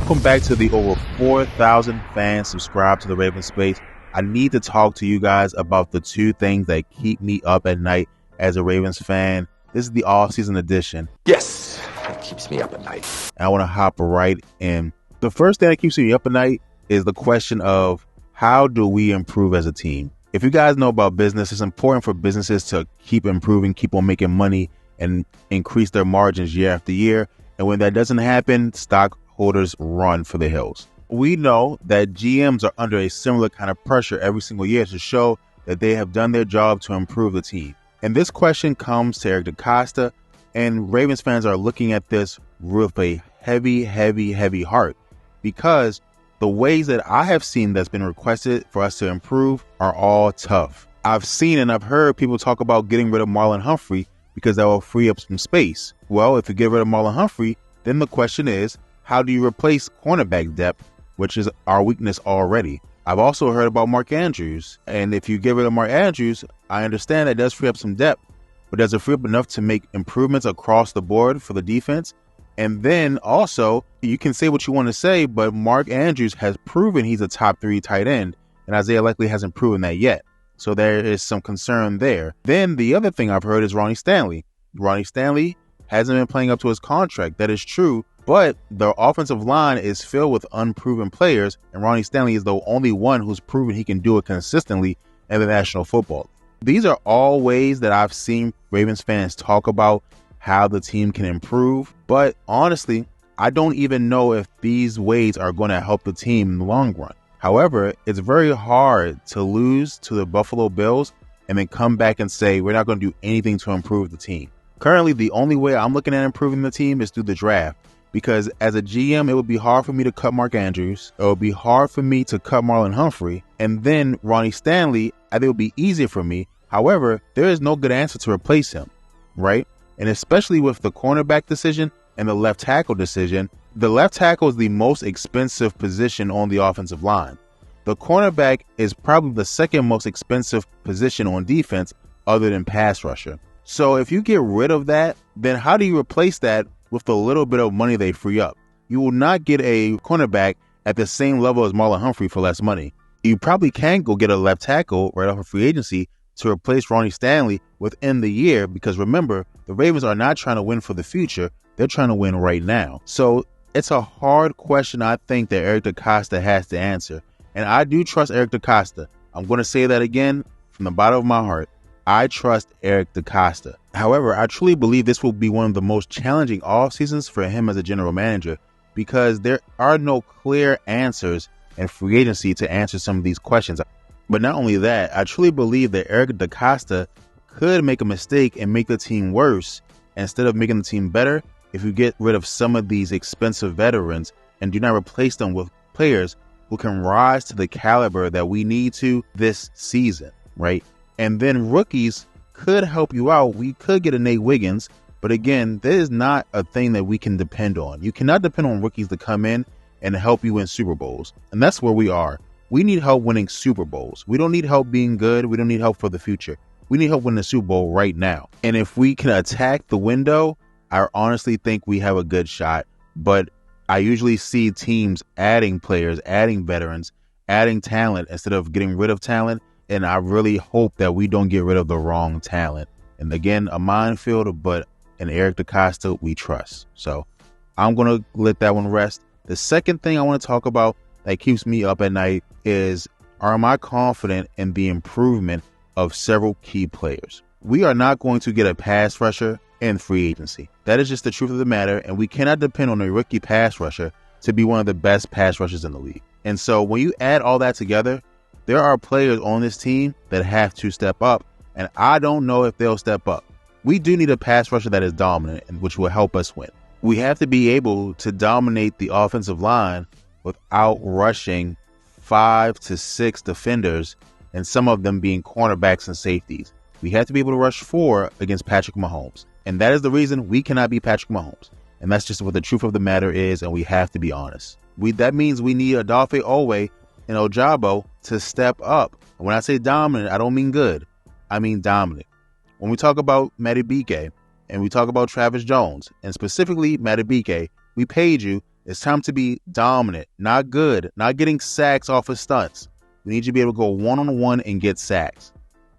Welcome back to the over 4,000 fans subscribed to the Ravens Space. I need to talk to you guys about the two things that keep me up at night as a Ravens fan. This is the off-season edition. Yes, it keeps me up at night. I want to hop right in. The first thing that keeps me up at night is the question of how do we improve as a team? If you guys know about business, it's important for businesses to keep improving, keep on making money, and increase their margins year after year. And when that doesn't happen, stockholders run for the hills. We know that GMs are under a similar kind of pressure every single year to show that they have done their job to improve the team. And this question comes to Eric DeCosta, and Ravens fans are looking at this with a heavy heart, because the ways that I have seen that's been requested for us to improve are all tough. I've seen and I've heard people talk about getting rid of Marlon Humphrey because that will free up some space. Well, if you get rid of Marlon Humphrey, then the question is, how do you replace cornerback depth, which is our weakness already? I've also heard about Mark Andrews, and if you get rid of Mark Andrews, I understand that does free up some depth, but does it free up enough to make improvements across the board for the defense? And then also, you can say what you want to say, but Mark Andrews has proven he's a top 3 tight end, and Isaiah likely hasn't proven that yet. So there is some concern there. Then the other thing I've heard is Ronnie Stanley. Ronnie Stanley hasn't been playing up to his contract. That is true, but the offensive line is filled with unproven players, and Ronnie Stanley is the only one who's proven he can do it consistently in the National Football League. These are all ways that I've seen Ravens fans talk about how the team can improve, but honestly, I don't even know if these ways are going to help the team in the long run. However, it's very hard to lose to the Buffalo Bills and then come back and say we're not going to do anything to improve the team. Currently, the only way I'm looking at improving the team is through the draft, because as a GM, it would be hard for me to cut Mark Andrews. It would be hard for me to cut Marlon Humphrey, and then Ronnie Stanley, I think it would be easier for me. However, there is no good answer to replace him, right? And especially with the cornerback decision and the left tackle decision, the left tackle is the most expensive position on the offensive line. The cornerback is probably the second most expensive position on defense other than pass rusher. So if you get rid of that, then how do you replace that with the little bit of money they free up? You will not get a cornerback at the same level as Marlon Humphrey for less money. You probably can go get a left tackle right off of free agency to replace Ronnie Stanley within the year, because remember, the Ravens are not trying to win for the future. They're trying to win right now. So it's a hard question, I think, that Eric DeCosta has to answer. And I do trust Eric DeCosta. I'm going to say that again from the bottom of my heart. I trust Eric DeCosta. However, I truly believe this will be one of the most challenging off seasons for him as a general manager, because there are no clear answers in free agency to answer some of these questions. But not only that, I truly believe that Eric DeCosta could make a mistake and make the team worse instead of making the team better if you get rid of some of these expensive veterans and do not replace them with players who can rise to the caliber that we need to this season, right? And then rookies could help you out. We could get a Nate Wiggins, but again, that is not a thing that we can depend on. You cannot depend on rookies to come in and help you win Super Bowls. And that's where we are. We need help winning Super Bowls. We don't need help being good. We don't need help for the future. We need help winning the Super Bowl right now. And if we can attack the window, I honestly think we have a good shot. But I usually see teams adding players, adding veterans, adding talent instead of getting rid of talent. And I really hope that we don't get rid of the wrong talent. And again, a minefield, but in Eric DeCosta, we trust. So I'm going to let that one rest. The second thing I want to talk about that keeps me up at night is, am I confident in the improvement of several key players? We are not going to get a pass rusher in free agency. That is just the truth of the matter, and we cannot depend on a rookie pass rusher to be one of the best pass rushers in the league. And so when you add all that together, there are players on this team that have to step up, and I don't know if they'll step up. We do need a pass rusher that is dominant, and which will help us win. We have to be able to dominate the offensive line without rushing 5 to 6 defenders, and some of them being cornerbacks and safeties. We have to be able to rush 4 against Patrick Mahomes. And that is the reason we cannot be Patrick Mahomes. And that's just what the truth of the matter is, and we have to be honest. That means we need Odafe Oweh and Ojabo to step up. And when I say dominant, I don't mean good. I mean dominant. When we talk about Madubuike and we talk about Travis Jones, and specifically Madubuike, we paid you It's time to be dominant, not good, not getting sacks off of stunts. We need you to be able to go one-on-one and get sacks.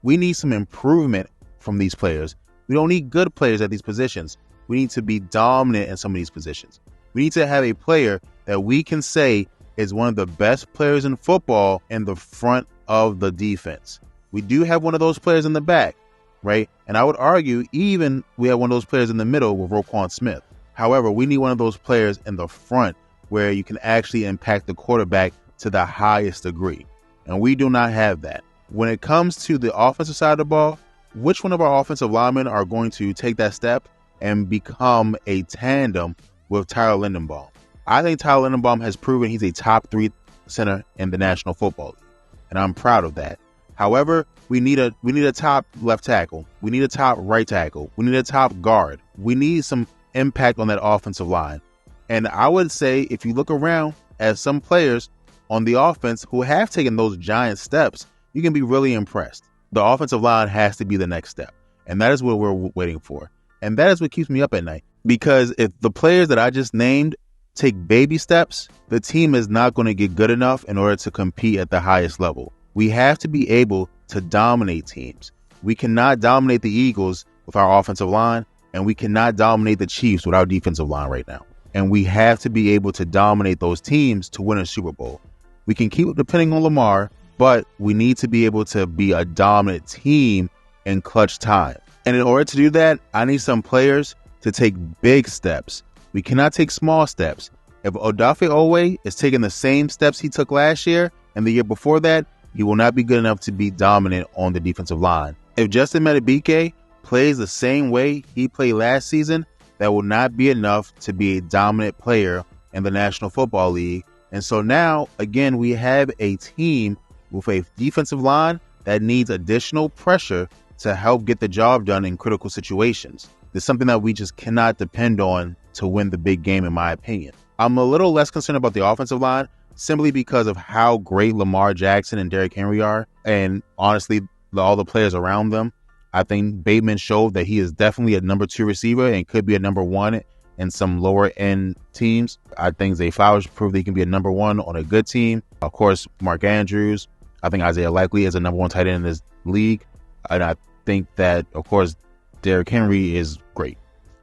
We need some improvement from these players. We don't need good players at these positions. We need to be dominant in some of these positions. We need to have a player that we can say is one of the best players in football in the front of the defense. We do have one of those players in the back, right? And I would argue even we have one of those players in the middle with Roquan Smith. However, we need one of those players in the front where you can actually impact the quarterback to the highest degree. And we do not have that. When it comes to the offensive side of the ball, which one of our offensive linemen are going to take that step and become a tandem with Tyler Linderbaum? I think Tyler Linderbaum has proven he's a top 3 center in the National Football League, and I'm proud of that. However, we need a top left tackle. We need a top right tackle. We need a top guard. We need some impact on that offensive line. And I would say if you look around at some players on the offense who have taken those giant steps, you can be really impressed. The offensive line has to be the next step. And that is what we're waiting for. And that is what keeps me up at night. Because if the players that I just named take baby steps, the team is not going to get good enough in order to compete at the highest level. We have to be able to dominate teams. We cannot dominate the Eagles with our offensive line, and we cannot dominate the Chiefs with our defensive line right now. And we have to be able to dominate those teams to win a Super Bowl. We can keep depending on Lamar, but we need to be able to be a dominant team in clutch time. And in order to do that, I need some players to take big steps. We cannot take small steps. If Odafe Owe is taking the same steps he took last year and the year before that, he will not be good enough to be dominant on the defensive line. If Justin Madubuike plays the same way he played last season, that will not be enough to be a dominant player in the National Football League. And so now, again, we have a team with a defensive line that needs additional pressure to help get the job done in critical situations. It's something that we just cannot depend on to win the big game, in my opinion. I'm a little less concerned about the offensive line simply because of how great Lamar Jackson and Derrick Henry are. And honestly, all the players around them. I think Bateman showed that he is definitely a number 2 receiver and could be a number 1 in some lower end teams. I think Zay Flowers proved that he can be a number 1 on a good team. Of course, Mark Andrews. I think Isaiah Likely is a number 1 tight end in this league. And I think that, of course, Derrick Henry is great.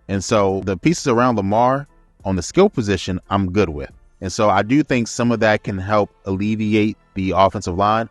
And so the pieces around Lamar on the skill position, I'm good with. And so I do think some of that can help alleviate the offensive line.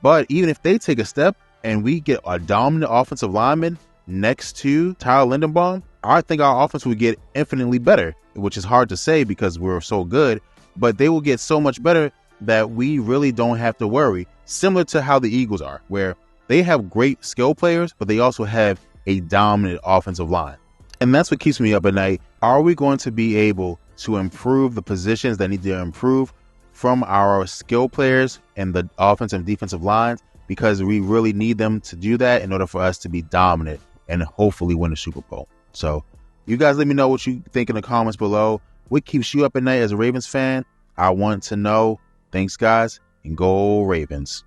But even if they take a step and we get a dominant offensive lineman next to Tyler Linderbaum, I think our offense will get infinitely better, which is hard to say because we're so good. But they will get so much better that we really don't have to worry, similar to how the Eagles are, where they have great skill players, but they also have a dominant offensive line. And that's what keeps me up at night. Are we going to be able to improve the positions that need to improve from our skill players and the offensive and defensive lines? Because we really need them to do that in order for us to be dominant and hopefully win the Super Bowl. So you guys let me know what you think in the comments below. What keeps you up at night as a Ravens fan? I want to know. Thanks, guys, and go Ravens.